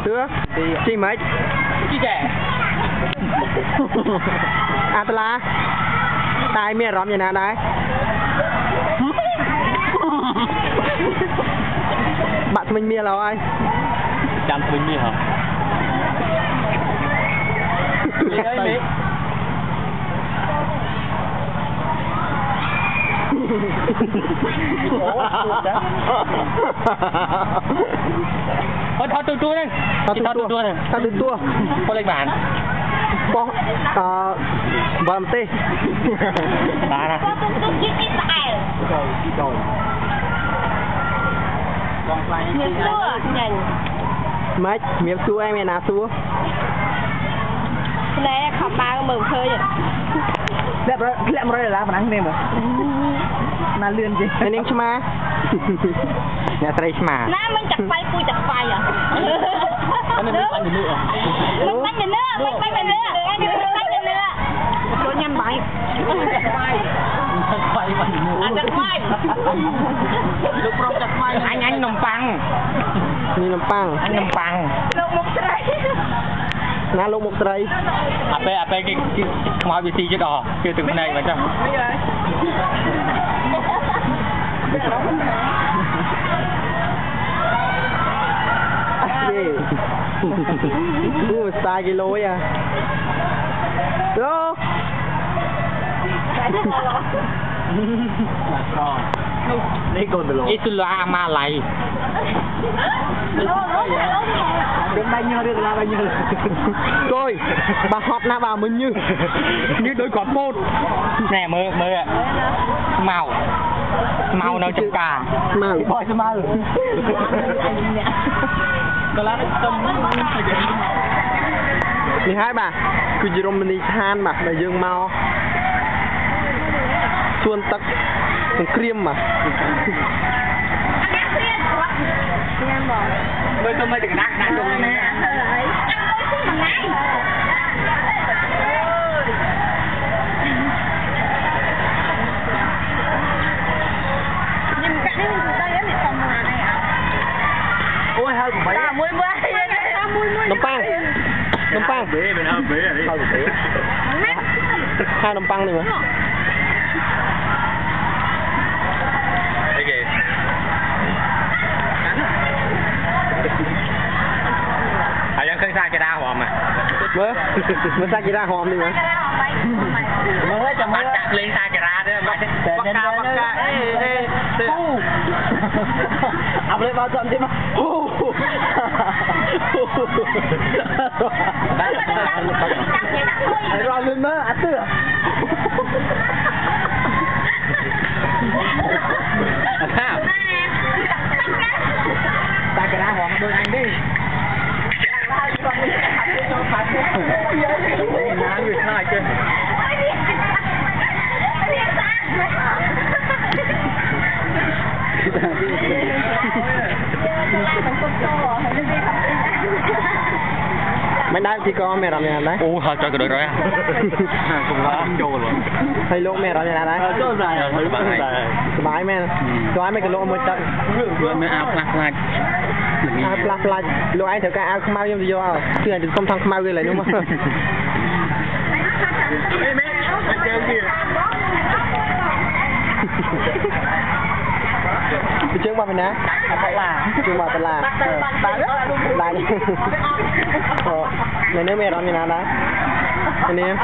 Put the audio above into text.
Chưa? Chi mấy? Chi trẻ. À tao là tai mẹ rõm vậy nè đấy. Bạn mình mía rồi. Chăm mình mía hả? Thôi từ tua đi. Thôi từ tua này. Thôi từ tua. Có lên bàn. Có vâng tê. Bà nè. Miếng xua nhanh. Mấy miếng xua em nào xua? Này khóc ba mừng khơi rồi. Lẹ rồi là anh em rồi. Là lươn gì? Anh em chma. Nhà trai chma. Nè mình chặt phai cùi chặt phai à. Anh em bánh gì nữa? Mình bánh gì nữa? Mình bánh gì nữa? Anh em bánh gì nữa? Tôi nhăn bánh. Anh chặt phai. Lúc rong chặt phai. Anh nồng păng. Ni nồng păng. Anh nồng păng. Lúc một trái. Ná lúc một trái. À pe cái màu bị xì chứ đỏ. Kêu từng này mà chẳng. Sai cái lối à. Đó. Đây còn được rồi. Isula Malay. Được bao nhiêu được là bao nhiêu. Coi, bà họp na vào mình như đôi con một. Nè mơ ạ. Màu nó trong cả. Màu. Bỏi cho màu. Đó là tâm. Thì hai bà, cứ chỉ rôm mình than mà là dương mau. Xuân tắc, còn cream mà. Tôi không mới được đá đúng này nè. Ôi hơi cũng phải. Nấm pang. Nấm pang. Bế bên đó bế ở đây. Hai nấm pang này mà. Đây kìa. Àยังเคยสร้างกีฬาหอมอ่ะ Mới sangกีฬาหอมđi mà. Mới cho mới. Bạn lên sànกีฬาด้วยมั้ยบักกาเอ้เอาเลยมาจำใช่ไหมรอลุ้นเนอะอัดเตื้อตากระดาษหอมโดนอันดิน้ำอยู่ข้างในเกินMấy đá thì có mẹ làm nhà đấy. Ủa thật cho cái đội rồi à? Không có trâu rồi. Hay lỗ mẹ làm nhà đấy. Trâu dài. Bái mẹ. Bái mấy cái lỗ mới tận. Mẹ áo plak. Plak. Lỗ anh thử cái áo không mau như vô à? Chứ này không thằng không mau lại đúng không? Ê mẹ, anh chơi kìa. Trước mà mình á. Trước mà mình là. Lại. Này nếu mẹ làm như nào đấy? Anh em.